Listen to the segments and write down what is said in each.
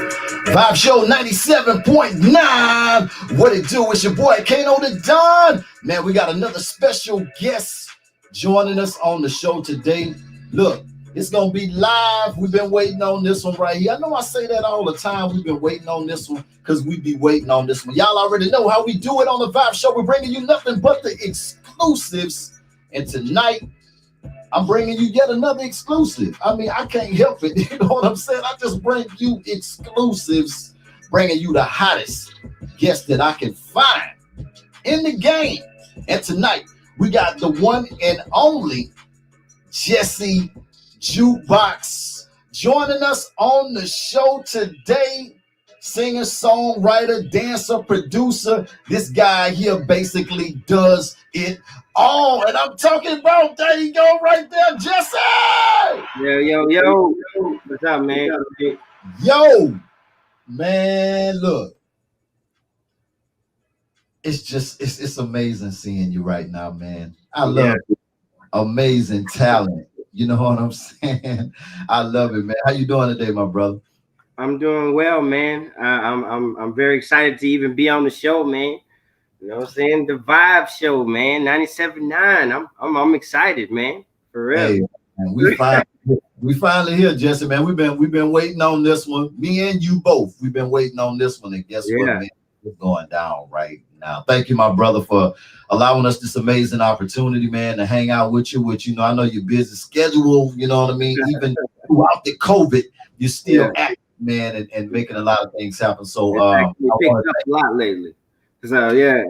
Vibe Show 97.9. What it do? It's your boy Kano the Don. Man, we got another special guest joining us on the show today. Look, it's gonna be live. We've been waiting on this one right here. I know I say that all the time. We've been waiting on this one because we be waiting on this one. Y'all already know how we do it on the Vibe Show. We're bringing you nothing but the exclusives. And tonight, I'm bringing you yet another exclusive. I mean, I can't help it. You know what I'm saying? I just bring you exclusives, bringing you the hottest guest that I can find in the game. And tonight, we got the one and only Jessie Jukebox joining us on the show today. Singer, songwriter, dancer, producer. This guy here basically does it all. And I'm talking about, there you go right there, Jesse! Yo. What's up, man? Yo, man, look. It's amazing seeing you right now, man. I love it. Amazing talent. You know what I'm saying? I love it, man. How you doing today, my brother? I'm doing well, man. I'm very excited to even be on the show, man. You know what I'm saying? The Vibe Show, man. 97.9. I'm excited, man. For real. Hey, man, we finally here, Jesse, man. We've been waiting on this one. Me and you both. We've been waiting on this one. And guess what, man? It's going down right now. Thank you, my brother, for allowing us this amazing opportunity, man, to hang out with you. Which, you know, I know your busy schedule, you know what I mean? Even throughout the COVID, you're still active, man, and making a lot of things happen. So I picked up a lot lately. So yeah.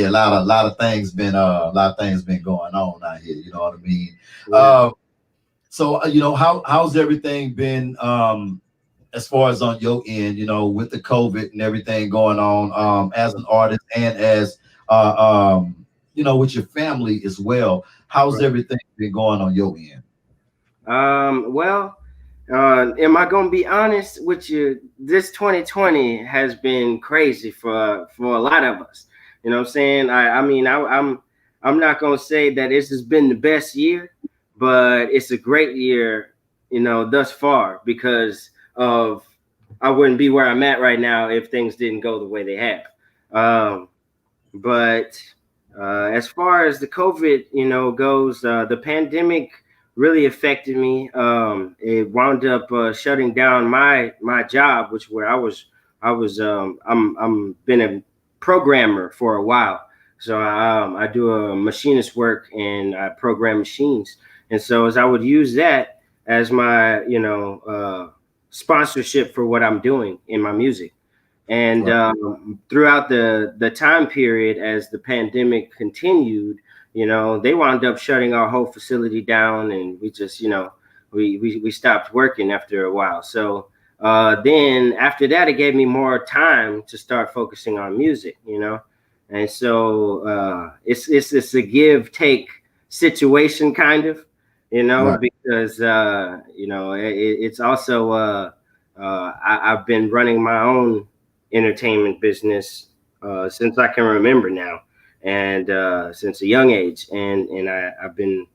A lot of things been going on out here, you know what I mean? So you know, how's everything been as far as on your end, you know, with the COVID and everything going on, as an artist and as you know, with your family as well? How's everything been going on your end? Am I gonna be honest with you? This 2020 has been crazy for a lot of us. You know what I'm saying? I'm not gonna say that this has been the best year, but it's a great year, you know, thus far, because of I wouldn't be where I'm at right now if things didn't go the way they have. But as far as the COVID, you know, goes, the pandemic really affected me. It wound up shutting down my job, which where I'm been a programmer for a while. So I do a machinist work and I program machines. And so as I would use that as my, you know, sponsorship for what I'm doing in my music. And throughout the time period, as the pandemic continued, you know, they wound up shutting our whole facility down, and we just, you know, we stopped working after a while. So then after that, it gave me more time to start focusing on music, you know. And so it's a give take situation, kind of, you know, because you know, it's also I've been running my own entertainment business since I can remember now. And since a young age, and I've been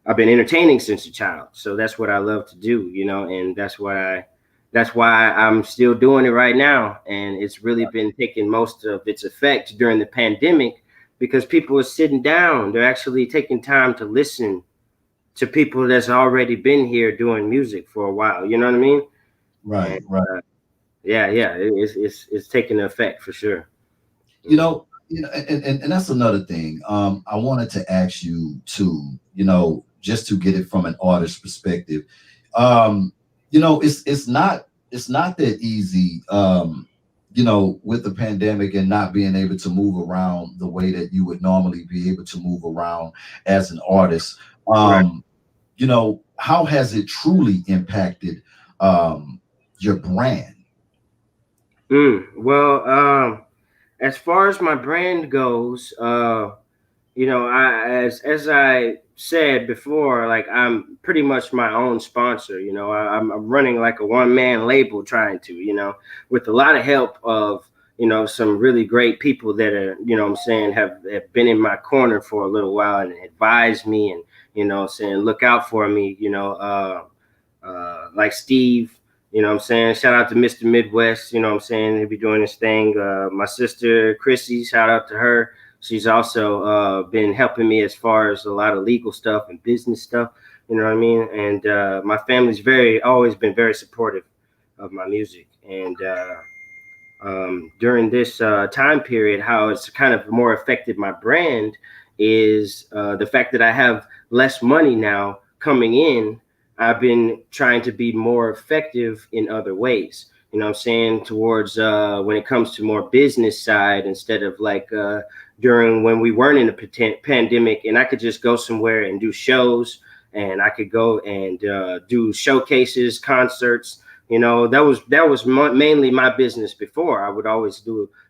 entertaining since a child, so that's what I love to do, you know, and that's why I'm still doing it right now. And it's really been taking most of its effect during the pandemic, because people are sitting down, they're actually taking time to listen to people that's already been here doing music for a while, you know what I mean? Right. It's taking effect for sure. You know, and that's another thing. I wanted to ask you too, you know, just to get it from an artist perspective. You know, it's not that easy, you know, with the pandemic and not being able to move around the way that you would normally be able to move around as an artist. You know, how has it truly impacted your brand? As far as my brand goes, you know, as I said before, like, I'm pretty much my own sponsor. You know, I'm running like a one-man label, trying to, you know, with a lot of help of, you know, some really great people that are, you know what I'm saying, have been in my corner for a little while and advised me and, you know, saying, look out for me, you know, like Steve, You know what I'm saying? Shout out to Mr. Midwest. You know what I'm saying? He'll be doing his thing. My sister Chrissy, shout out to her. She's also been helping me as far as a lot of legal stuff and business stuff. You know what I mean? And my family's always been very supportive of my music. And during this time period, how it's kind of more affected my brand is the fact that I have less money now coming in. I've been trying to be more effective in other ways. You know what I'm saying? Towards when it comes to more business side, instead of like during when we weren't in a pandemic and I could just go somewhere and do shows, and I could go and do showcases, concerts. You know, that was mainly my business before. I would always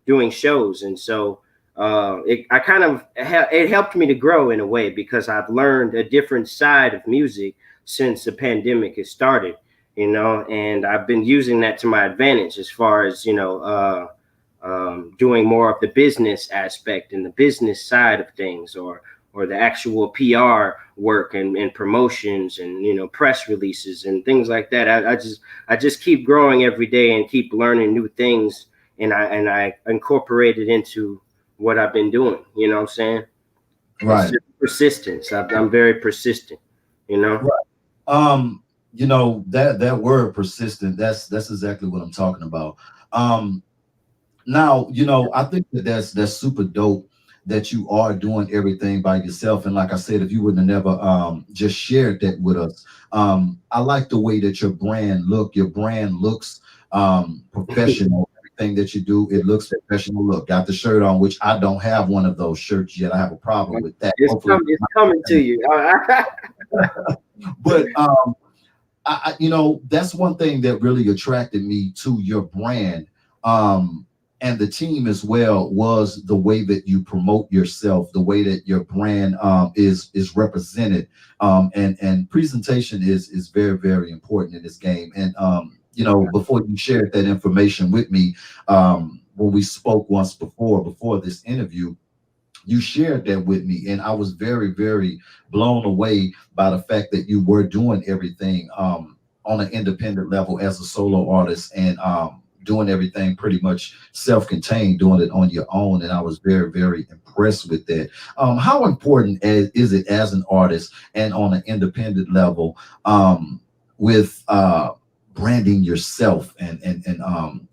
doing shows, and so it helped me to grow in a way, because I've learned a different side of music since the pandemic has started. You know, and I've been using that to my advantage as far as doing more of the business aspect and the business side of things, or the actual PR work and promotions and press releases and things like that. I just keep growing every day and keep learning new things, and I incorporate it into what I've been doing. You know what I'm saying? Right. It's just persistence. I'm very persistent. You know. Right. That word persistent. That's exactly what I'm talking about. Now, I think that's super dope that you are doing everything by yourself. And like I said, if you wouldn't have never just shared that with us, I like the way that your brand looks professional. Everything that you do, it looks professional. Look, got the shirt on, which I don't have one of those shirts yet. I have a problem with that. It's coming to you. But that's one thing that really attracted me to your brand. And the team as well, was the way that you promote yourself, the way that your brand is represented, and presentation is very, very important in this game. And before you shared that information with me, when we spoke once before this interview, you shared that with me, and I was very, very blown away by the fact that you were doing everything on an independent level as a solo artist, and doing everything pretty much self-contained, doing it on your own. And I was very, very impressed with that. How important is it as an artist and on an independent level, with branding yourself and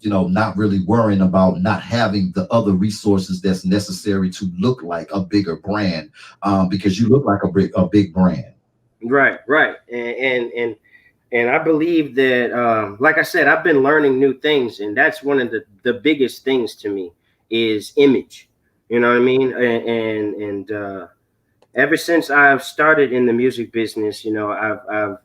not really worrying about not having the other resources that's necessary to look like a bigger brand, because you look like a big brand. Right. And I believe that, like I said, I've been learning new things, and that's one of the biggest things to me is image. You know what I mean? And ever since I've started in the music business, I've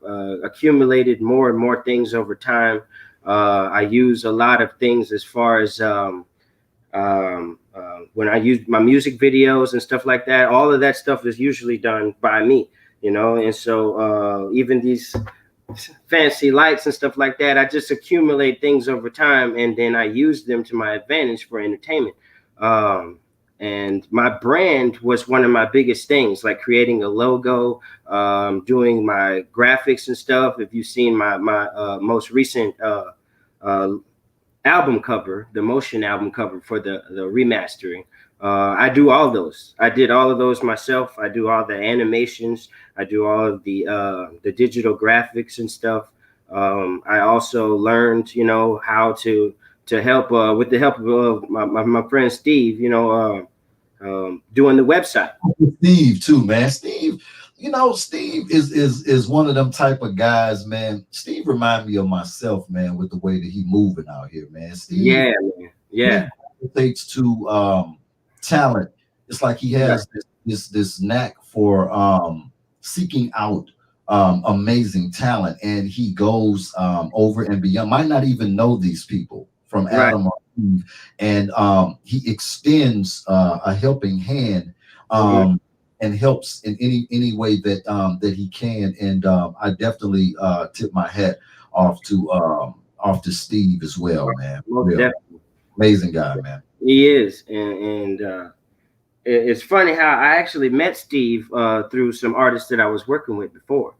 accumulated more and more things over time. I use a lot of things as far as when I use my music videos and stuff like that. All of that stuff is usually done by me, and so even these fancy lights and stuff like that, I just accumulate things over time, and then I use them to my advantage for entertainment. And my brand was one of my biggest things, like creating a logo, doing my graphics and stuff. If you've seen my most recent album cover, the motion album cover for the remastering, I do all those. I did all of those myself. I do all the animations. I do all of the digital graphics and stuff. I also learned, how to help with the help of my friend Steve, doing the website. Steve too, man. Steve is one of them type of guys, man. Steve remind me of myself, man, with the way that he moving out here, man. Steve, yeah, man. Yeah, it takes to talent. It's like he has this knack for seeking out amazing talent, and he goes over and beyond. Might not even know these people from Adam or Eve, and he extends a helping hand, and helps in any way that he can. And I definitely tip my hat off to Steve as well, man. Real amazing guy, man. He is, and it's funny how I actually met Steve through some artists that I was working with before.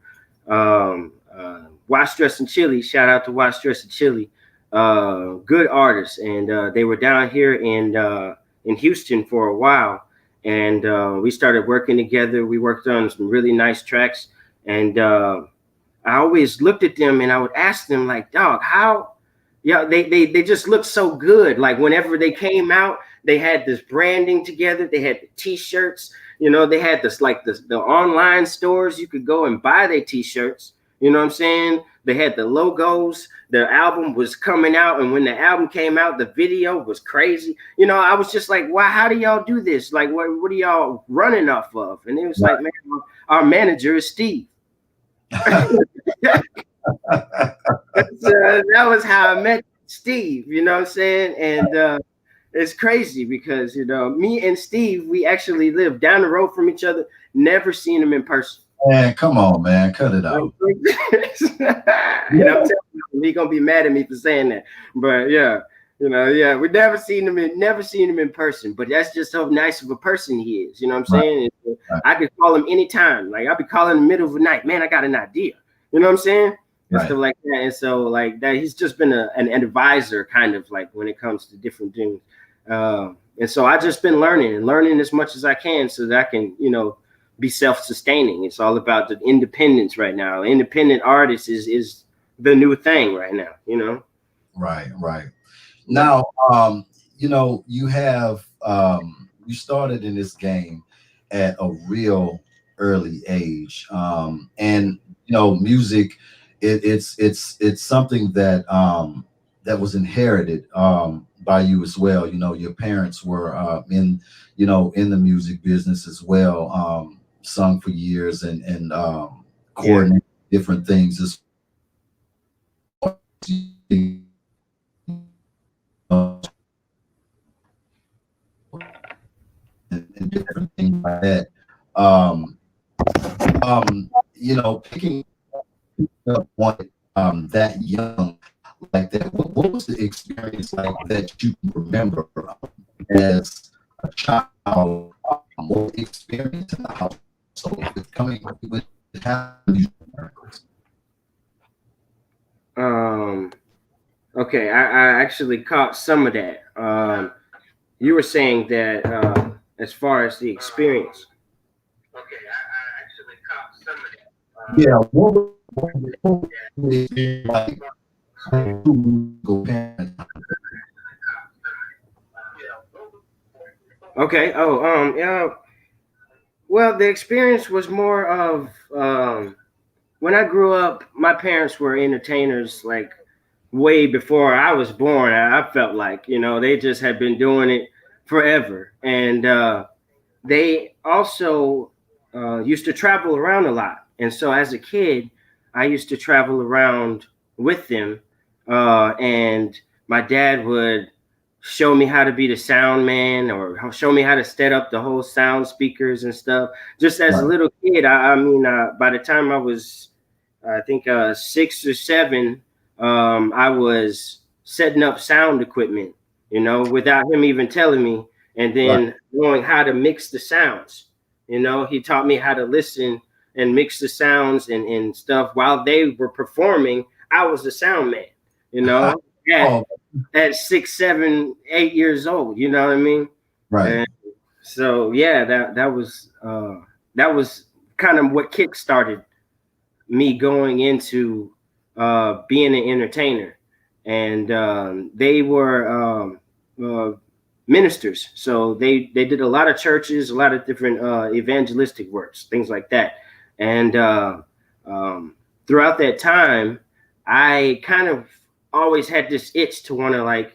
Watch Dress and Chili. Shout out to Watch Dress and Chili. Good artists, and they were down here in Houston for a while, and we started working together. We worked on some really nice tracks, and I always looked at them and I would ask them like, dog, how? Yeah, they just looked so good. Like whenever they came out, they had this branding together. They had the T-shirts. You know, they had this like the online stores you could go and buy their T-shirts. You know what I'm saying? They had the logos. Their album was coming out, and when the album came out, the video was crazy. You know, I was just like, "Why? How do y'all do this? Like, what are y'all running off of?" And it was like, "Man, our manager is Steve." That was how I met Steve. You know what I'm saying? And it's crazy because me and Steve, we actually live down the road from each other. Never seen him in person. Man, come on, man, cut it out. And I'm telling you, he's gonna be mad at me for saying that. But yeah, we never seen him in person. But that's just how nice of a person he is. You know what I'm saying? Right. I could call him anytime. Like I'll be calling in the middle of the night. Man, I got an idea. You know what I'm saying? And stuff like that. And so like that, he's just been an advisor, kind of like when it comes to different things. And so I just been learning as much as I can so that I can, be self-sustaining. It's all about the independence right now. Independent artist is the new thing right now, Right. Now, you have you started in this game at a real early age. And music, it's something that that was inherited by you as well. Your parents were in the music business as well. Sung for years and coordinate different things as and different things like that. Picking up on that young like that, what was the experience like that you remember as a child? What experience in the house? So with coming with having okay, I actually caught some of that. You were saying that as far as the experience. Okay, I actually caught some of that. Yeah, what was like? Okay. Oh, yeah. Well, the experience was more of when I grew up. My parents were entertainers, like way before I was born. I felt like they just had been doing it forever, and they also used to travel around a lot. And so, as a kid, I used to travel around with them, and my dad would show me how to be the sound man or show me how to set up the whole sound speakers and stuff. Just as a little kid, I mean, by the time I was, I think, 6 or 7, I was setting up sound equipment, without him even telling me, and then knowing how to mix the sounds. He taught me how to listen and mix the sounds and stuff while they were performing. I was the sound man, at 6, 7, 8 years old, you know what I mean? Right. And so yeah, that was kind of what kick-started me going into being an entertainer. And they were ministers, so they did a lot of churches, a lot of different evangelistic works, things like that. And throughout that time, I kind of always had this itch to want to like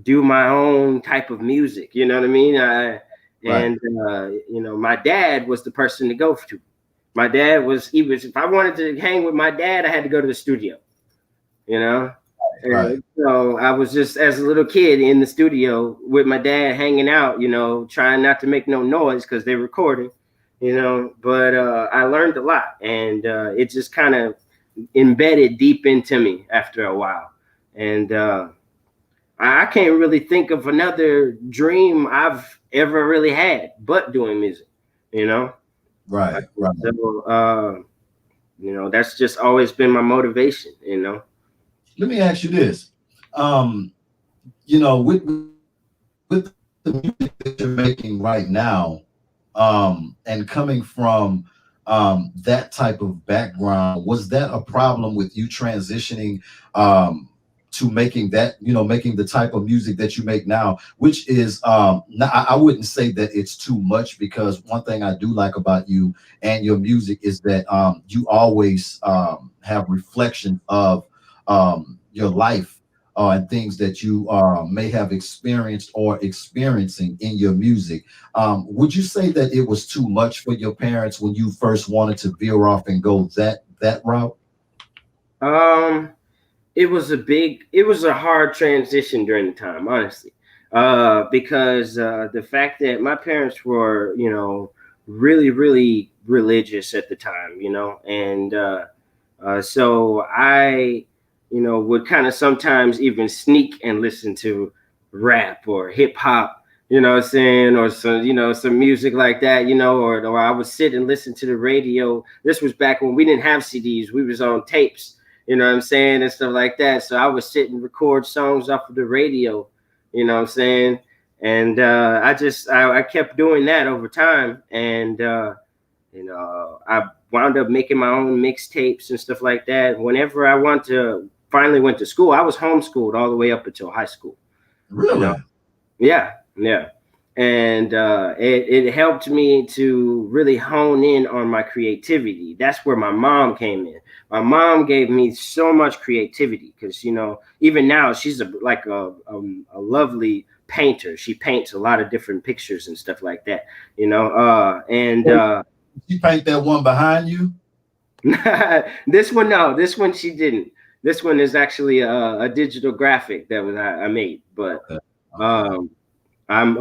do my own type of music, you know what I mean? My dad was the person to go to. My dad was if I wanted to hang with my dad, I had to go to the studio, And so I was just, as a little kid, in the studio with my dad, hanging out, trying not to make no noise because they're recording, but I learned a lot, and it just kind of embedded deep into me after a while. And I can't really think of another dream I've ever really had but doing music, Right. So That's just always been my motivation. Let me ask you this. Um, with the music that you're making right now, and coming from that type of background, was that a problem with you transitioning to making that, making the type of music that you make now, which is not, I wouldn't say that it's too much, because one thing I do like about you and your music is that you always have reflection of your life, and things that you may have experienced or experiencing in your music. Would you say that it was too much for your parents when you first wanted to veer off and go that route? Um, it was a hard transition during the time, honestly, because the fact that my parents were, really, really religious at the time, and so I, would kind of sometimes even sneak and listen to rap or hip hop, what I'm saying, or some music like that, or I would sit and listen to the radio. This was back when we didn't have CDs; we was on tapes, what I'm saying, and stuff like that. So I would sit and record songs off of the radio, what I'm saying, and I kept doing that over time, and I wound up making my own mixtapes and stuff like that. Whenever I finally went to school, I was homeschooled all the way up until high school. You know, Really? yeah, yeah, and it helped me to really hone in on my creativity. That's where my mom came in. My mom gave me so much creativity because even now she's a lovely painter. She paints a lot of different pictures and stuff like that. And You paint that one behind you? this one, no, this one she didn't. This one is actually a digital graphic that I made, but Okay. Okay. um, I'm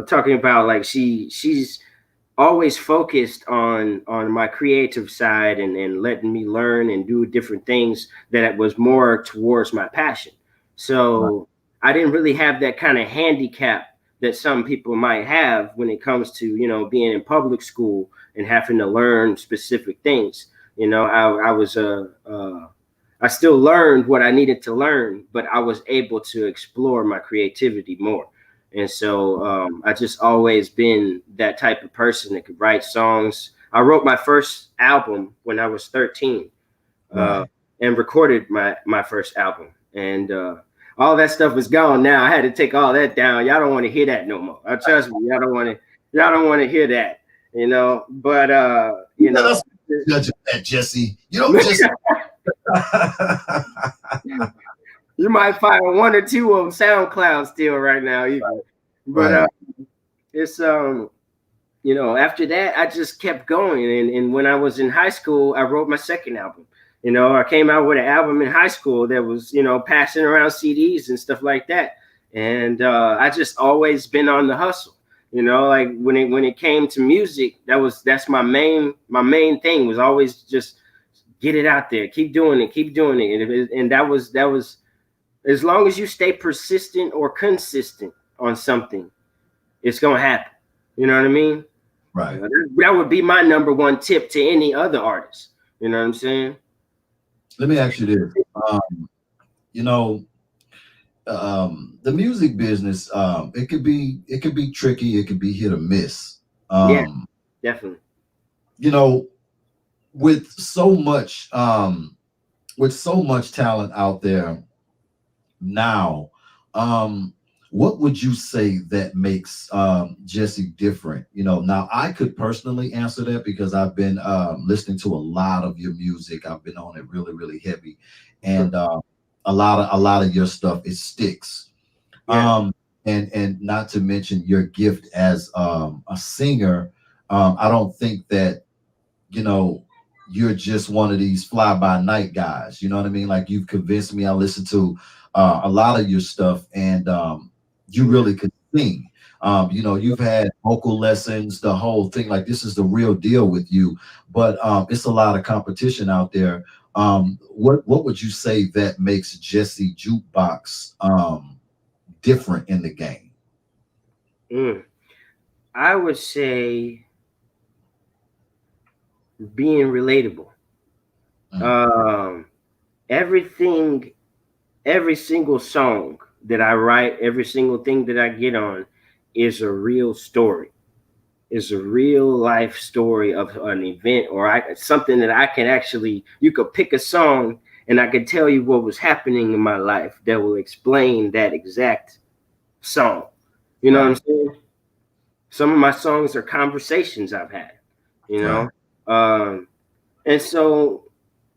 talking about like she's always focused on my creative side and letting me learn and do different things that was more towards my passion. Right. So I didn't really have that kind of handicap that some people might have when it comes to being in public school and having to learn specific things. I was I still learned what I needed to learn, but I was able to explore my creativity more. And so I just always been that type of person that could write songs. I wrote my first album when I was 13, uh, Right. and recorded my first album. And all that stuff is gone now. I had to take all that down. Y'all don't want to hear that no more. Trust me, y'all don't want to hear that. But You let us judge that, Jesse. You don't just you might find one or two of them SoundCloud still right now, even. But right. it's after that I just kept going, and when I was in high school I wrote my second album. I came out with an album in high school that was passing around CDs and stuff like that, and I just always been on the hustle. Like when it came to music, that's my main thing was always just get it out there, keep doing it, and that was as long as you stay persistent or consistent on something, it's gonna happen. You know what I mean? Right. That would be my number one tip to any other artist. You know what I'm saying? Let me ask you this. You know, the music business, it could be tricky, it could be hit or miss. Yeah, Um, definitely. you know, with so much with so much talent out there now, um, what would you say that makes Jesse different? Now I could personally answer that because I've been listening to a lot of your music. I've been on it really, really heavy, and a lot of your stuff, it sticks. Yeah. And not to mention your gift as a singer. I don't think that you know you're just one of these fly by night guys. You know what I mean? Like, you've convinced me. I listened to a lot of your stuff, and you Yeah. really could sing. You've had vocal lessons, the whole thing. Like, this is the real deal with you. But it's a lot of competition out there. What would you say that makes Jesse Jukebox different in the game? Mm. I would say being relatable. Mm. Um, everything, every single song that I write, every single thing that I get on is a real story, is a real life story of an event or something that I can actually, you could pick a song and I could tell you what was happening in my life that will explain that exact song. You know what I'm Right. saying? Some of my songs are conversations I've had, you Right. know? Um, and so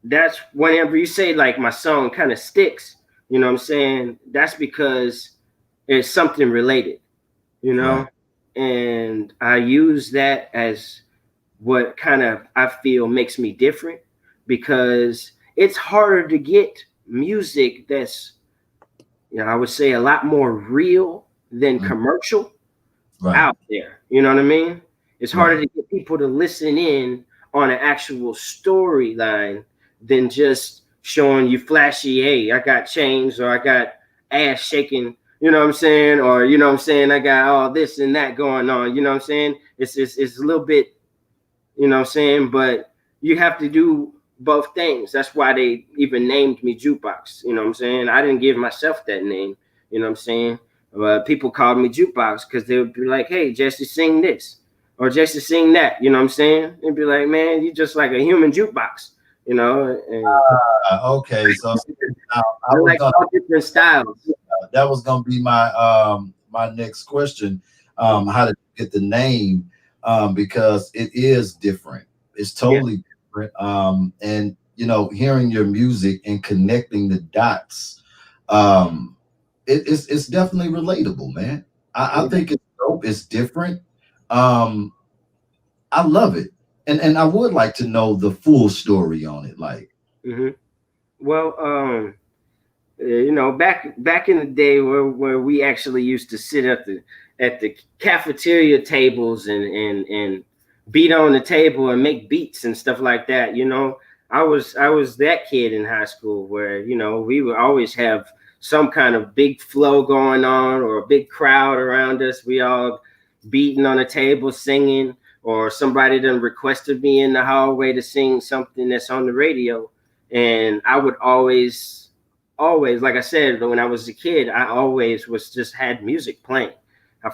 that's whenever you say like my song kind of sticks, you know what I'm saying? That's because it's something related, you Right. know? And I use that as what kind of I feel makes me different because it's harder to get music that's, you know, I would say a lot more real than Mm. commercial Right. out there. You know what I mean? It's harder Right. to get people to listen in on an actual storyline than just showing you flashy, hey, I got chains or I got ass shaking, you know what I'm saying? Or, you know what I'm saying, I got all this and that going on, you know what I'm saying? It's a little bit, you know what I'm saying? But you have to do both things. That's why they even named me Jukebox. You know what I'm saying? I didn't give myself that name. You know what I'm saying? People called me Jukebox because they would be like, hey, Jesse, sing this. Or Jesse, sing that. You know what I'm saying? They'd be like, man, you just like a human jukebox. You know? And Okay. So now I they're was like gonna all different styles. that was gonna be my my next question. How did you get the name? Because it is different. It's Yeah. totally different. And you know, hearing your music and connecting the dots, um, it's definitely relatable, man. I Yeah. think it's dope. It's different. Um, I love it, and I would like to know the full story on it. Like, hmm Well, you know, back in the day where we actually used to sit at the cafeteria tables and beat on the table and make beats and stuff like that. You know, I was that kid in high school where, you know, we would always have some kind of big flow going on or a big crowd around us. We all beating on a table singing, or somebody done requested me in the hallway to sing something that's on the radio, and I would always, like I said, when I was a kid, I always was just had music playing.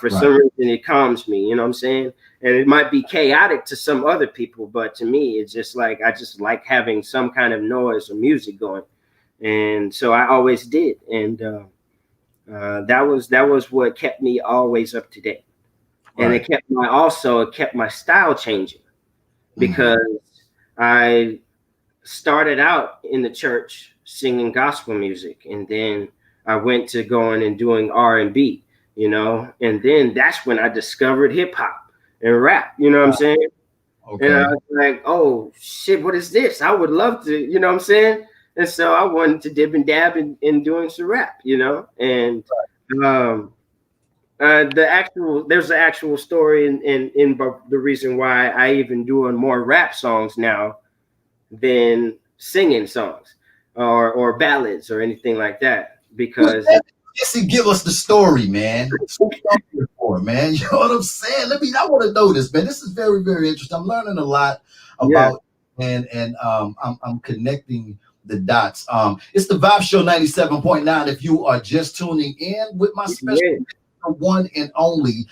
For right, some reason, it calms me. You know what I'm saying? And it might be chaotic to some other people, but to me, it's just like I just like having some kind of noise or music going, and so I always did, and that was what kept me always up to date, and right. it kept my style changing Hmm. because I started out in the church singing gospel music, and then I went to going and doing R&B, you know, and then that's when I discovered hip hop and rap, you know what I'm saying? And I Okay. was like, oh shit, what is this? I would love to, you know what I'm saying? And so I wanted to dib and dab in doing some rap, you know, and um there's the actual story in the reason why I even doing more rap songs now than singing songs or ballads or anything like that, Well, because Jesse, give us the story, man. That's what I'm here for, man. You know what I'm saying? I want to know this, man. This is very, very interesting. I'm learning a lot yeah, about, and I'm connecting the dots. It's the Vibe Show 97.9. If you are just tuning in with my special yeah, one and only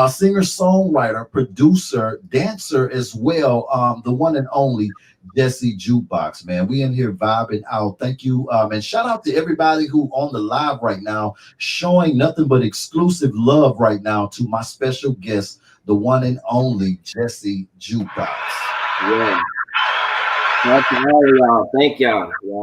singer, songwriter, producer, dancer as well, the one and only Jesse Jukebox, man. We in here vibing out. Thank you. And shout out to everybody who on the live right now, showing nothing but exclusive love right now to my special guest, the one and only Jesse Jukebox. yeah. That's all y'all. Thank y'all.